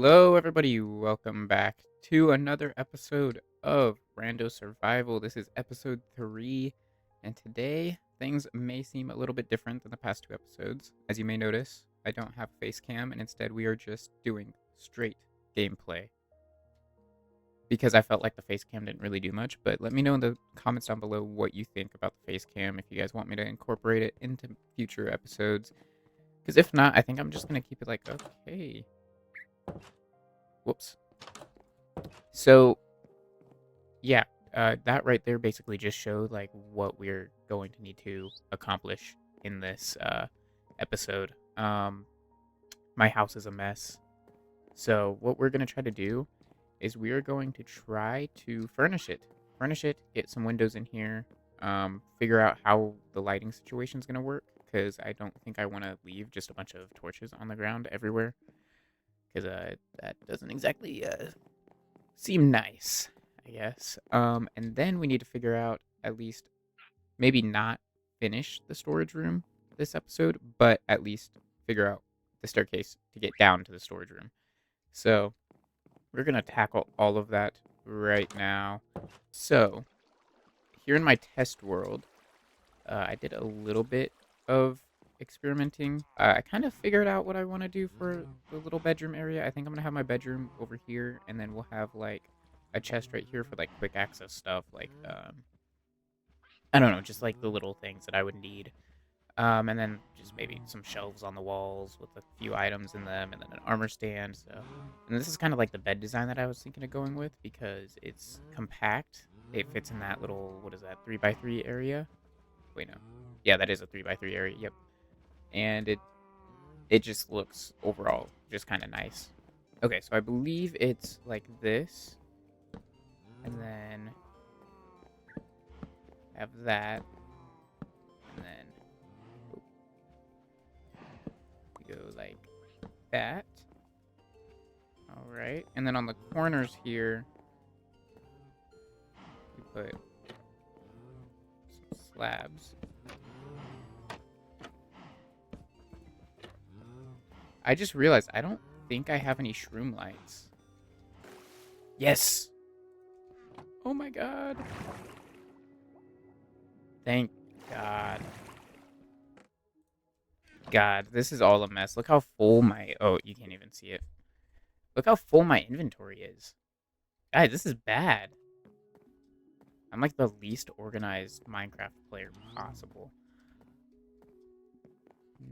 Hello, everybody. Welcome back to another episode of Rando Survival. This is episode 3, and today things may seem a little bit different than the past 2 episodes. As you may notice, I don't have face cam, and instead we are just doing straight gameplay because I felt like the face cam didn't really do much. But let me know in the comments down below what you think about the face cam, if you guys want me to incorporate it into future episodes. Because if not, I think I'm just going to keep it like, okay. Whoops. So, yeah, that right there basically just showed like what we're going to need to accomplish in this episode. My house is a mess. So what we're going to try to do is we are going to try to furnish it. Get some windows in here, figure out how the lighting situation is going to work, because I don't think I want to leave just a bunch of torches on the ground everywhere, because that doesn't exactly seem nice, I guess. And then we need to figure out, at least maybe not finish the storage room this episode, but at least figure out the staircase to get down to the storage room. So we're gonna tackle all of that right now. So here in my test world, I did a little bit of experimenting. I kind of figured out what I want to do for the little bedroom area. I think I'm gonna have my bedroom over here, and then we'll have like a chest right here for like quick access stuff, like I don't know, just like the little things that I would need. And then just maybe some shelves on the walls with a few items in them, and then an armor stand. So, and this is kind of like the bed design that I was thinking of going with because it's compact. It fits in that little, what is that, 3x3 area? Wait, no. Yeah, that is a 3x3 area. Yep. And it just looks overall just kind of nice. Okay, so I believe it's like this, and then have that, and then we go like that. All right, and then on the corners here, we put some slabs. I just realized I don't think I have any shroom lights. Yes! Oh my god. Thank God. God, this is all a mess. Look how full my... Oh, you can't even see it. Look how full my inventory is. Guys, this is bad. I'm like the least organized Minecraft player possible.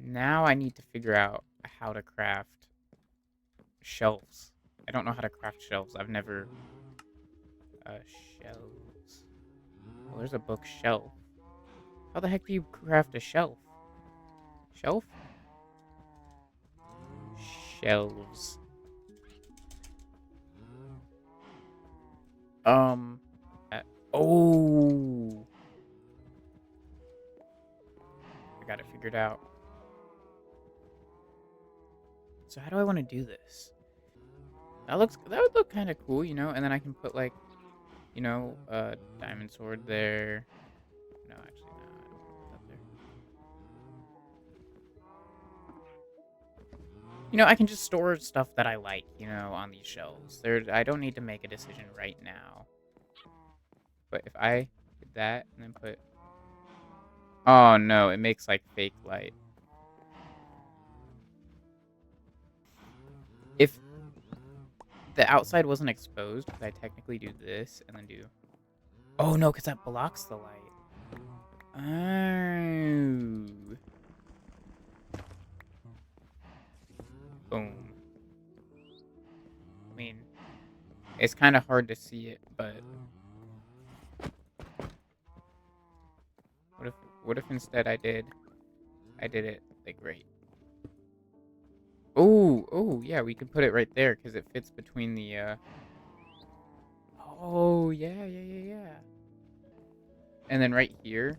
Now I need to figure out how to craft shelves. I don't know how to craft shelves. I've never... shelves. Well, there's a bookshelf. How the heck do you craft a shelf? Shelf? Shelves. Oh! I got it figured out. So how do I want to do this? That would look kind of cool, you know? And then I can put like, you know, a diamond sword there. No, actually, no, I don't want to put that there. You know, I can just store stuff that I like, you know, on these shelves. I don't need to make a decision right now. But if I did that and then put... Oh, no, it makes, like, fake light. If the outside wasn't exposed, could I technically do this and then do... Oh, no, because that blocks the light. Oh. Boom. I mean, it's kind of hard to see it, but... What if instead I did it, like, right... Oh, yeah, we could put it right there, because it fits between the, Oh, yeah. And then right here,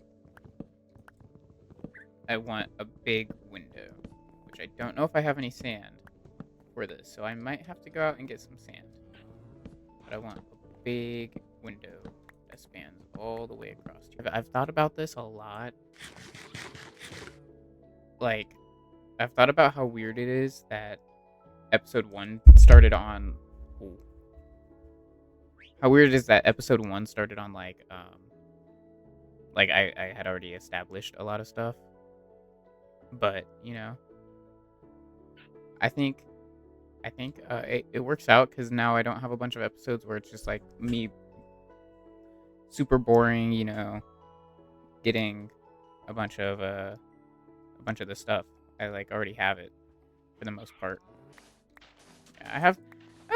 I want a big window, which I don't know if I have any sand for this, so I might have to go out and get some sand. But I want a big window that spans all the way across here. I've thought about this a lot. Like, I've thought about how weird it is that episode 1 started on. Ooh, how weird is that episode 1 started on like I had already established a lot of stuff, but I think it works out because now I don't have a bunch of episodes where it's just like me super boring, getting a bunch of the stuff. I like already have it for the most part. Yeah, I have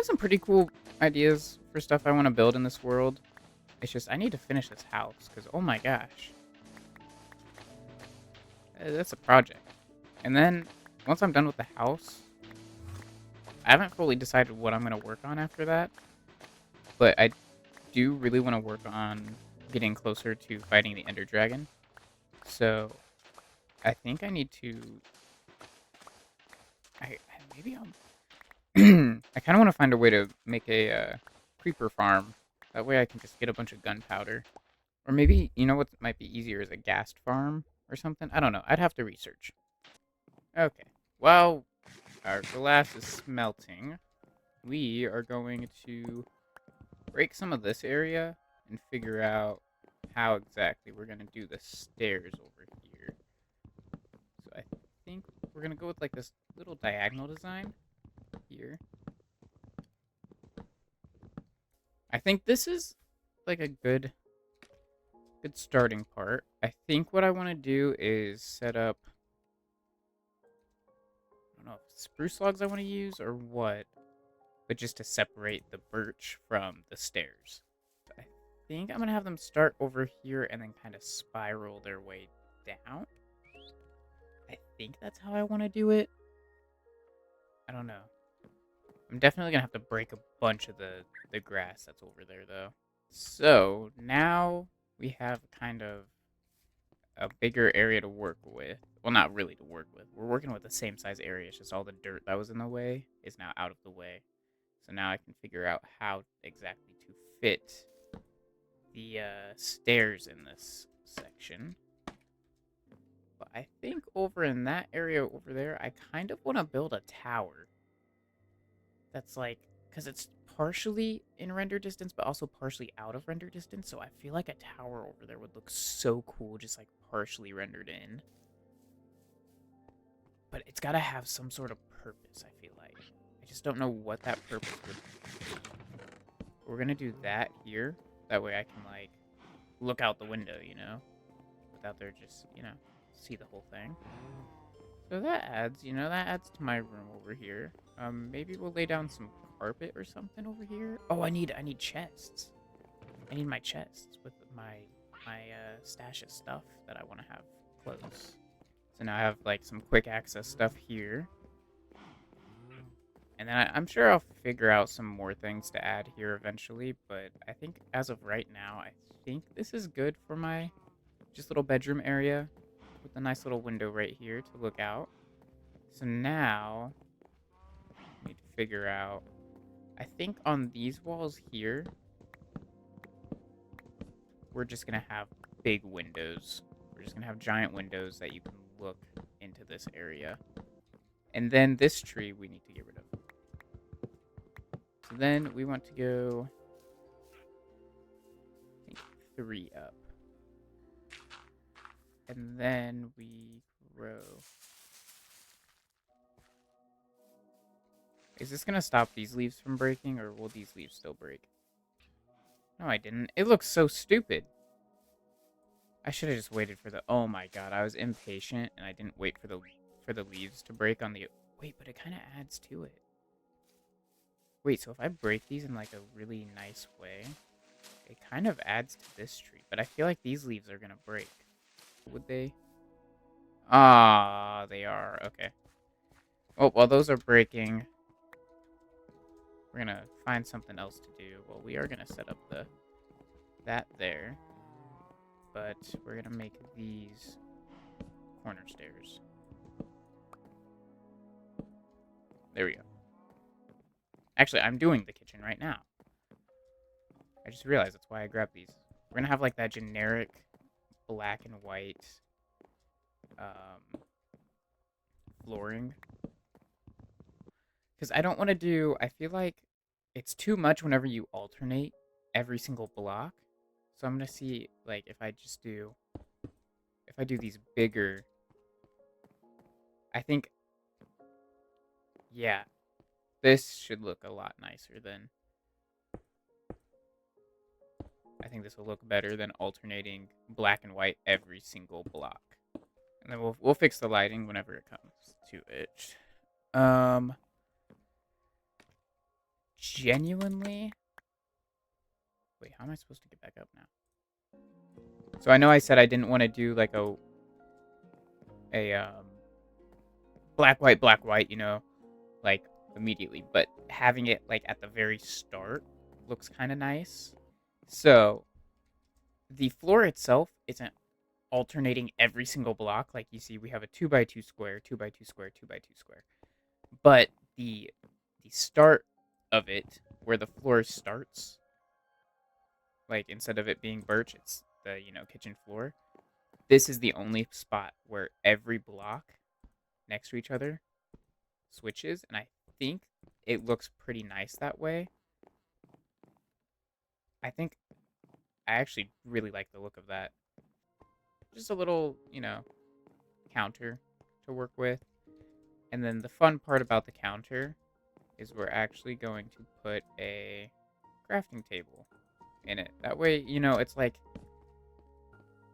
some pretty cool ideas for stuff I want to build in this world. It's just I need to finish this house because oh my gosh, that's a project. And then once I'm done with the house, I haven't fully decided what I'm gonna work on after that. But I do really want to work on getting closer to fighting the Ender Dragon. So I think I need to. Maybe I'll. I kind of want to find a way to make a creeper farm. That way I can just get a bunch of gunpowder. Or maybe, what might be easier is a ghast farm or something. I don't know. I'd have to research. Okay. Well, our glass is smelting. We are going to break some of this area and figure out how exactly we're going to do the stairs over here. So I think we're going to go with like this little diagonal design here. I think this is like a good starting part. I think what I want to do is set up, I don't know if it's spruce logs I want to use or what, but just to separate the birch from the stairs. So I think I'm going to have them start over here and then kind of spiral their way down. I think that's how I want to do it. I don't know. I'm definitely going to have to break a bunch of the grass that's over there, though. So, now we have kind of a bigger area to work with. Well, not really to work with. We're working with the same size area. It's just all the dirt that was in the way is now out of the way. So now I can figure out how exactly to fit the stairs in this section. But I think over in that area over there, I kind of want to build a tower. That's like, because it's partially in render distance, but also partially out of render distance. So I feel like a tower over there would look so cool, just like partially rendered in. But it's got to have some sort of purpose, I feel like. I just don't know what that purpose would be. We're going to do that here. That way I can, like, look out the window, without there just, see the whole thing. So that adds, that adds to my room over here. Maybe we'll lay down some carpet or something over here. Oh, I need chests. I need my chests with my stash of stuff that I want to have close. So now I have like some quick access stuff here. And then I'm sure I'll figure out some more things to add here eventually, but I think as of right now, I think this is good for my just little bedroom area with a nice little window right here to look out. So now I need to figure out, I think on these walls here, we're just going to have big windows. We're just going to have giant windows that you can look into this area. And then this tree we need to get rid of. So then we want to go, I think, 3 up. And then we grow. Is this going to stop these leaves from breaking, or will these leaves still break? No, I didn't. It looks so stupid. I should have just waited for the... Oh my god, I was impatient, and I didn't wait for the leaves to break on the... Wait, but it kind of adds to it. Wait, so if I break these in, like, a really nice way, it kind of adds to this tree. But I feel like these leaves are going to break. Would they? Ah, they are. Okay. Oh, while those are breaking, we're going to find something else to do. Well, we are going to set up that there. But we're going to make these corner stairs. There we go. Actually, I'm doing the kitchen right now. I just realized that's why I grabbed these. We're going to have like that generic black and white flooring. Because I don't want to do. I feel like it's too much whenever you alternate every single block. So I'm gonna see like if I do these bigger. I think yeah, this should look a lot nicer than. I think this will look better than alternating black and white every single block. And then we'll fix the lighting whenever it comes to it. Genuinely. Wait, how am I supposed to get back up now? So I know I said I didn't want to do like a black white, like immediately, but having it like at the very start looks kind of nice. So the floor itself isn't alternating every single block. Like you see, we have a 2x2 square, 2x2 square, 2x2 square. But the start of it, where the floor starts, like instead of it being birch, it's the kitchen floor. This is the only spot where every block next to each other switches, and I think it looks pretty nice that way. I think I actually really like the look of that. Just a little, counter to work with. And then the fun part about the counter is we're actually going to put a crafting table in it. That way, it's like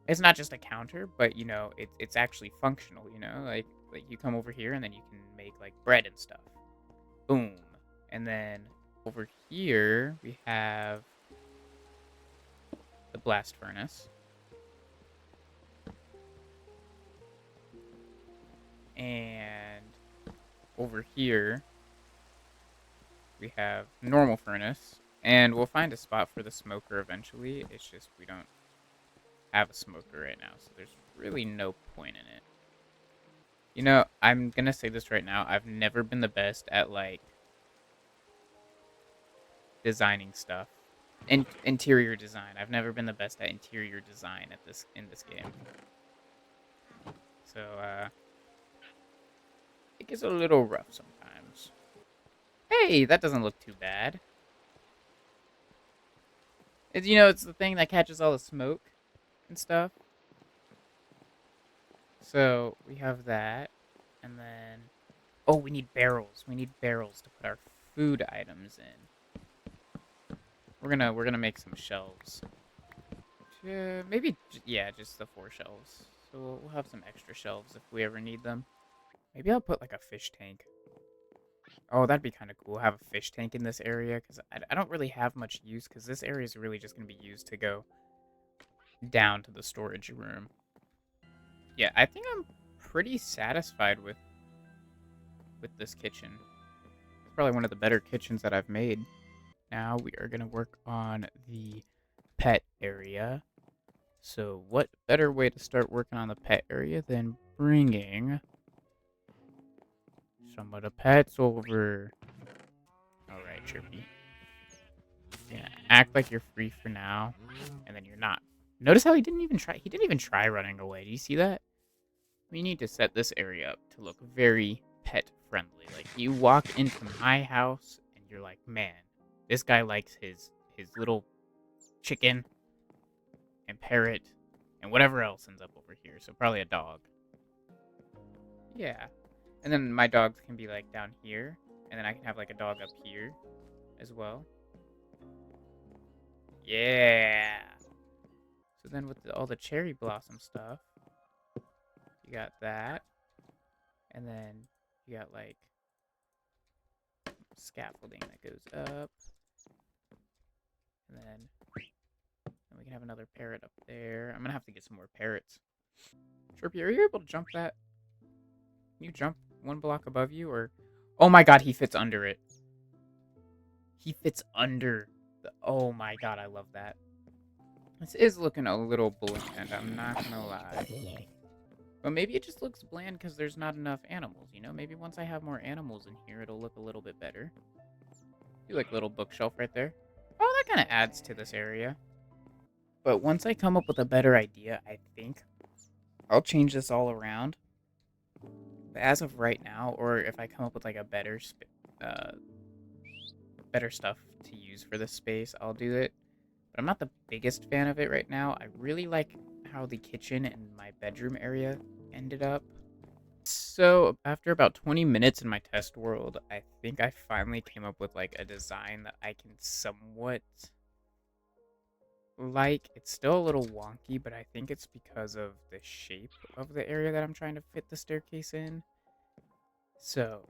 it's not just a counter, but it's actually functional, like you come over here and then you can make like bread and stuff. Boom. And then over here we have the blast furnace. And over here we have normal furnace. And we'll find a spot for the smoker eventually. It's just we don't have a smoker right now, so there's really no point in it. I'm gonna say this right now. I've never been the best at like designing stuff. Interior design. I've never been the best at interior design in this game. So it gets a little rough sometimes. Hey, that doesn't look too bad. It's the thing that catches all the smoke and stuff. So we have that, and then we need barrels. We need barrels to put our food items in. We're gonna make some shelves. Maybe just the 4 shelves. So we'll have some extra shelves if we ever need them. Maybe I'll put like a fish tank. Oh, that'd be kind of cool. Have a fish tank in this area because I don't really have much use because this area is really just gonna be used to go down to the storage room. Yeah, I think I'm pretty satisfied with this kitchen. It's probably one of the better kitchens that I've made. Now we are going to work on the pet area. So what better way to start working on the pet area than bringing some of the pets over? Alright, Chirpy. Yeah, act like you're free for now, and then you're not. Notice how he didn't even try running away. Do you see that? We need to set this area up to look very pet friendly. Like you walk into my house and you're like, man, this guy likes his little chicken and parrot and whatever else ends up over here. So probably a dog. Yeah. And then my dogs can be like down here, and then I can have like a dog up here as well. Yeah. So then with all the cherry blossom stuff, you got that. And then you got like scaffolding that goes up. And then we can have another parrot up there. I'm gonna have to get some more parrots. Chirpy, are you able to jump that? Can you jump 1 block above you, or... Oh my god, he fits under it. He fits under the... Oh my god, I love that. This is looking a little bland, I'm not gonna lie. But maybe it just looks bland because there's not enough animals, Maybe once I have more animals in here, it'll look a little bit better. You like little bookshelf right there. Oh, that kind of adds to this area. But once I come up with a better idea, I think I'll change this all around. But as of right now, or if I come up with like a better uh, better stuff to use for this space, I'll do it. But I'm not the biggest fan of it right now. I really like how the kitchen and my bedroom area ended up. So after about 20 minutes in my test world, I think I finally came up with like a design that I can somewhat like. It's still a little wonky, but I think it's because of the shape of the area that I'm trying to fit the staircase in. So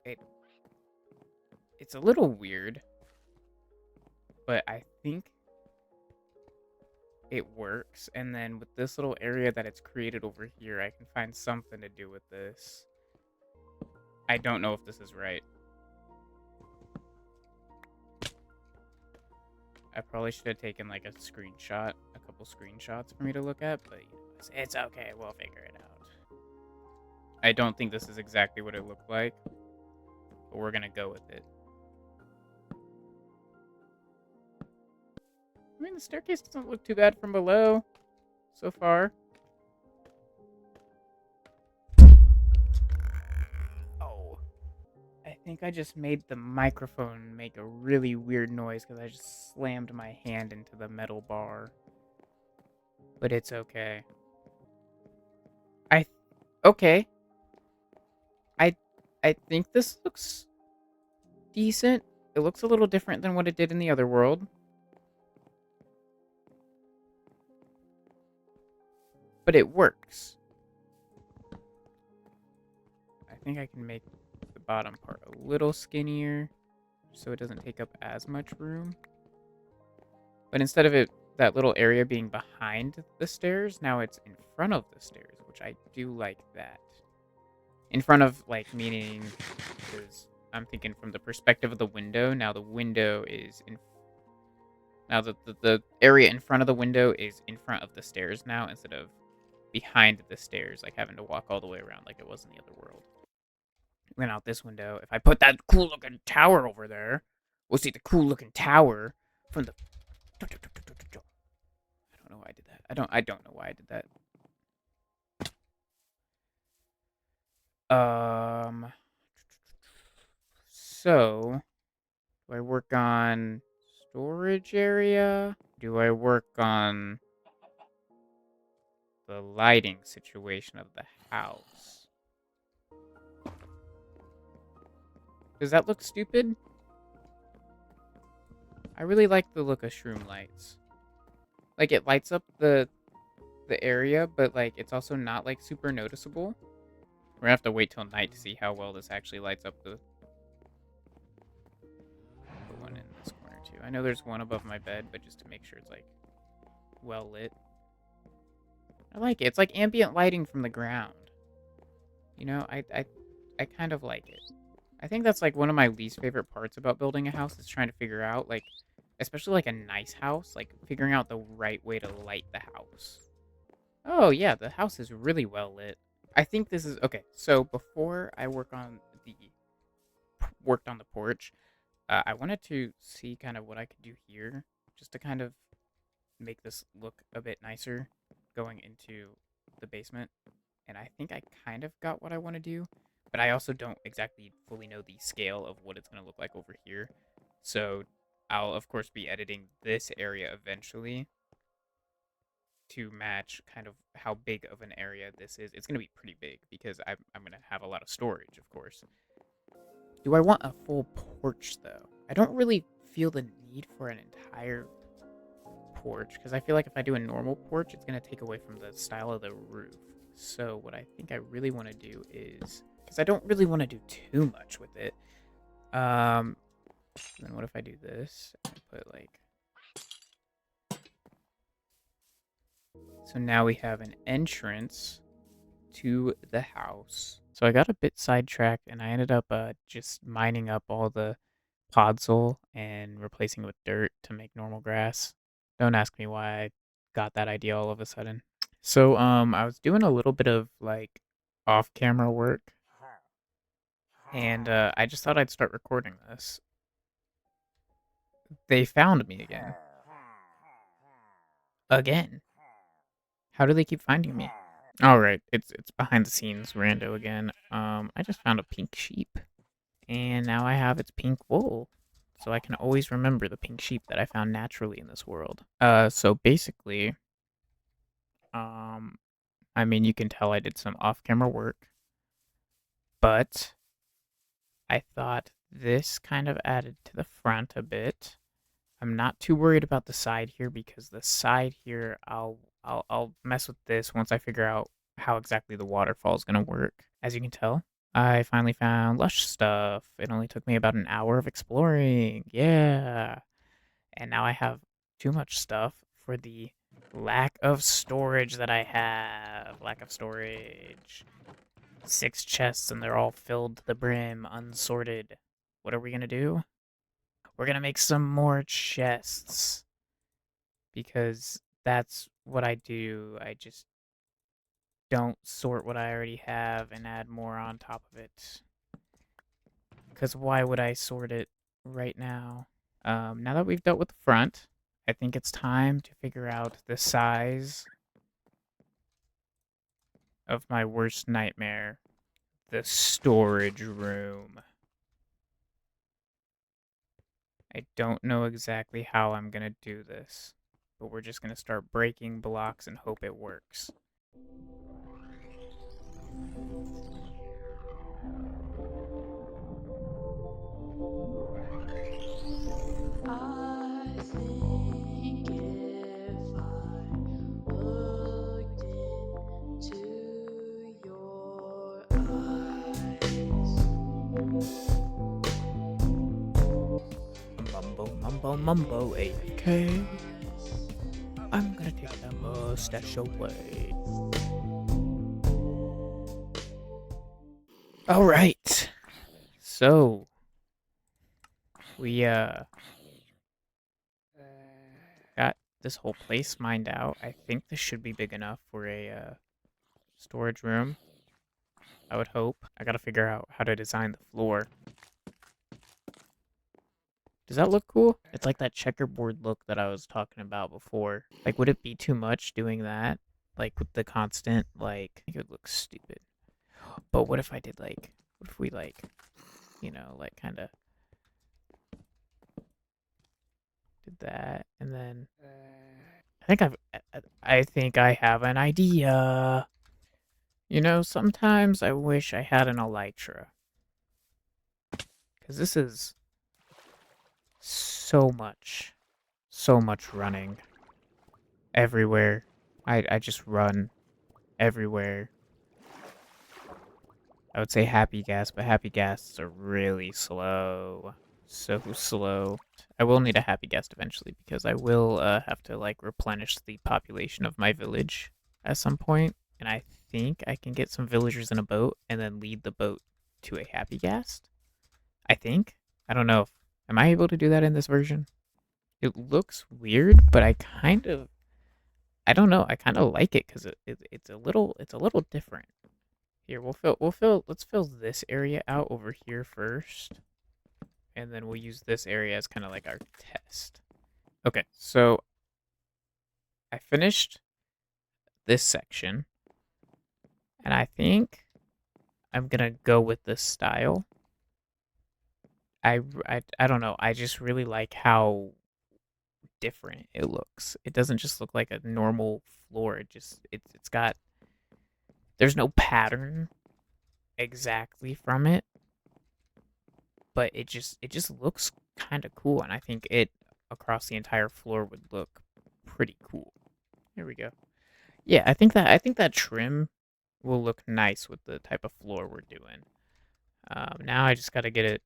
it it's a little weird, but I think it works. And then with this little area that it's created over here, I can find something to do with this. I don't know if this is right. I probably should have taken like a screenshot, a couple screenshots for me to look at, but it's okay. We'll figure it out. I don't think this is exactly what it looked like, but we're gonna go with it. I mean, the staircase doesn't look too bad from below so far. Oh. I think I just made the microphone make a really weird noise because I just slammed my hand into the metal bar. But it's okay. Okay. I I think this looks decent. It looks a little different than what it did in the other world. But it works. I think I can make the bottom part a little skinnier so it doesn't take up as much room. But instead of that little area being behind the stairs, now it's in front of the stairs, which I do like that. In front of, like, meaning, because I'm thinking from the perspective of the window. Now the window is in. Now the area in front of the window is in front of the stairs now instead of behind the stairs, like having to walk all the way around like it was in the other world. Went out this window. If I put that cool looking tower over there, we'll see the cool looking tower from the. I don't know why I did that. I don't know why I did that. So, do I work on storage area? Do I work on the lighting situation of the house? Does that look stupid? I really like the look of shroom lights. Like, it lights up the area, but like it's also not like super noticeable. We're gonna have to wait till night to see how well this actually lights up the one in this corner too. I know there's one above my bed, but just to make sure it's like well lit. I like it. It's like ambient lighting from the ground. You know, I kind of like it. I think that's like one of my least favorite parts about building a house is trying to figure out like, especially like a nice house, like figuring out the right way to light the house. Oh yeah, the house is really well lit. I think this is okay. So before I worked on the porch, I wanted to see kind of what I could do here, just to kind of make this look a bit nicer going into the basement. And I think I kind of got what I want to do, but I also don't exactly fully know the scale of what it's going to look like over here. So I'll of course be editing this area eventually to match kind of how big of an area this is. It's going to be pretty big because I'm going to have a lot of storage, of course. Do I want a full porch, though? I don't really feel the need for an entire porch because I feel like if I do a normal porch, it's going to take away from the style of the roof. So what I think I really want to do is, because I don't really want to do too much with it. Then what if I do this and put like. So now we have an entrance to the house. So I got a bit sidetracked and I ended up just mining up all the podzol and replacing it with dirt to make normal grass. Don't ask me why I got that idea all of a sudden. So I was doing a little bit of like off-camera work and I just thought I'd start recording this. They found me again. Again. How do they keep finding me? All right, it's behind the scenes Rando again. I just found a pink sheep. And now I have its pink wool. So I can always remember the pink sheep that I found naturally in this world. So basically, um, I mean, you can tell I did some off-camera work, but I thought this kind of added to the front a bit. I'm not too worried about the side here because the side here, I'll mess with this once I figure out how exactly the waterfall is gonna work. As you can tell, I finally found lush stuff. It only took me about an hour of exploring. Yeah. And now I have too much stuff for the lack of storage that I have. Lack of storage. 6 chests and they're all filled to the brim, unsorted. What are we gonna do? We're gonna make some more chests. Because that's what I do. I just don't sort what I already have and add more on top of it. Because why would I sort it right now? Now that we've dealt with the front, I think it's time to figure out the size of my worst nightmare, the storage room. I don't know exactly how I'm going to do this, but we're just going to start breaking blocks and hope it works. I think if I looked into your eyes, Mumbo, mumbo, mumbo, AFK. I'm gonna take that mustache away. Alright. So, we, got this whole place mined out. I think this should be big enough for a, storage room. I would hope. I gotta figure out how to design the floor. Does that look cool? It's like that checkerboard look that I was talking about before. Like, would it be too much doing that? Like, with the constant, like, I think it would look stupid. But what if I did, like, what if we, like, like, kind of did that, and then I think I have an idea. Sometimes I wish I had an elytra. Because this is so much running everywhere. I just run everywhere. I would say happy gas, but happy gas are really slow. So slow. I will need a happy guest eventually because I will have to like replenish the population of my village at some point, and I think I can get some villagers in a boat and then lead the boat to a happy guest. I think. I don't know. Am I able to do that in this version? It looks weird, but I don't know. I kind of like it because it's a little different. Here, let's fill this area out over here first, and then we'll use this area as kind of like our test. Okay, so I finished this section, and I think I'm gonna go with this style. I don't know. I just really like how different it looks. It doesn't just look like a normal floor. It's got there's no pattern exactly from it, but it just looks kind of cool, and I think it across the entire floor would look pretty cool. Here we go. Yeah, I think that trim will look nice with the type of floor we're doing. Now I just got to get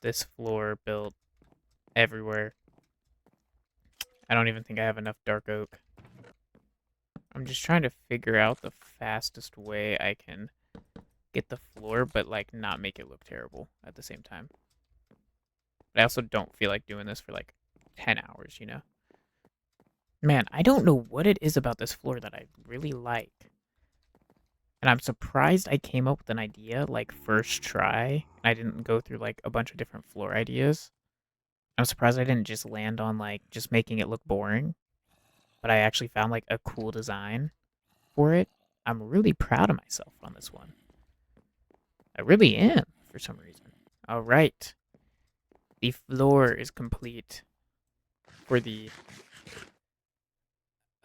this floor built everywhere. I don't even think I have enough dark oak. I'm just trying to figure out the fastest way I can get the floor, but like not make it look terrible at the same time. But I also don't feel like doing this for like 10 hours. Man, I don't know what it is about this floor that I really like. And I'm surprised I came up with an idea like first try. I didn't go through like a bunch of different floor ideas. I'm surprised I didn't just land on like just making it look boring, but I actually found like a cool design for it. I'm really proud of myself on this one. I really am for some reason. All right. The floor is complete for the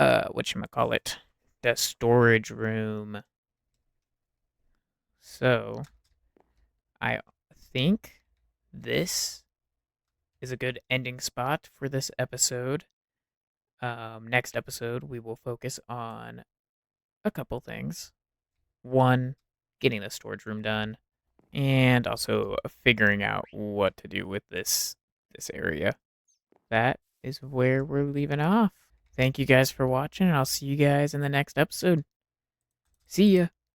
whatchamacallit, the storage room. So I think this is a good ending spot for this episode. Next episode, we will focus on a couple things. One, getting the storage room done, and also figuring out what to do with this area. That is where we're leaving off. Thank you guys for watching, and I'll see you guys in the next episode. See ya.